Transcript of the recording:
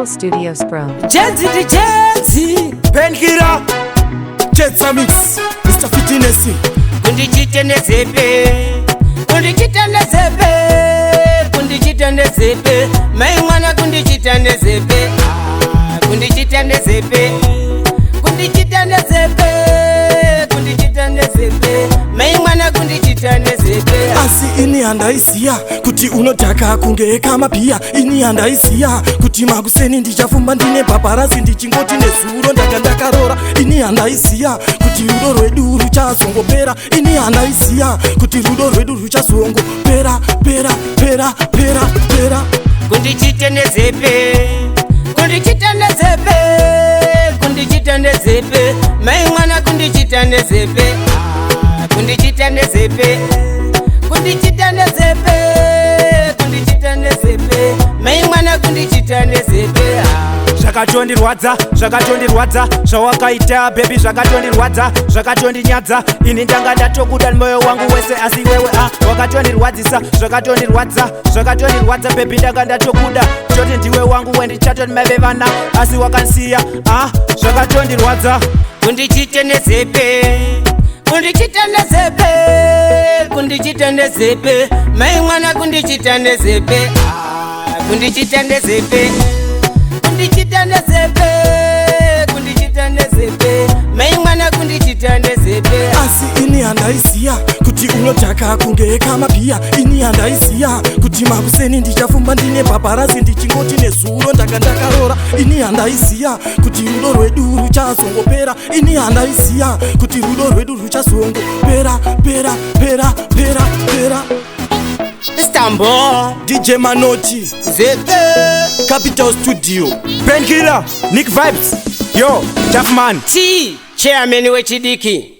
Digital Studios Pro. Jedzi Penkira Jedza mix Mr. Fitness kundichite Nezepe kundichite Nezepe kundichite Nezepe mai mwana kundichite Nezepe kundichite Nezepe kundichite Nezepe kundichite Nezepe mai mwana kundichite Nezepe asi ini handaisiya kuti unodhaka kunge kama pia ini handaisiya kuti makuseni ndichafumba ndine bhabharazi ndichingoti nezuro ndanga ndakarora ini handaisiya kuti rudo rwedu ruchazongopera ini handaisiya kuti rudo rwedu ruchazongopera pera kundichite Nezepe kundichite Nezepe kundichite Nezepe mai mwana kundichite Nezepe kundichite Nezepe kundichite Nezepe kundichite Nezepe mai mwana kundichite Nezepe zvakatondirwadza zvawakaita bebi zvakatondinyadza ini ndanga ndatokuda moyo wangu wese asi wewe wakatondirwadzisa zvakatondirwadza bebi ndanga ndatokuda toti ndiwe wangu wendichatoni mavevana asi wakansiya zvakatondirwadza kundichite Nezepe kundichite Nezepe kundichite Nezepe mai mwana kundichite Nezepe kundichite Nezepe kundichite Nezepe kundichite Nezepe mai mwana kundichite Nezepe asi ini handaisiya kuti unodhaka kunge kama pia ini handaisiya kuti makuseni ndichafumba ndine bhabharazi ndichingoti nezuro ndanga ndakarora ini handaisiya kuti rudo rwedu ruchazongopera ini handaisiya kuti rudo rwedu ruchazongopera Istanbul DJ Manoti Zepe Capital Studio Penkira Nick Vibes yo Chairman Chairman wechidiki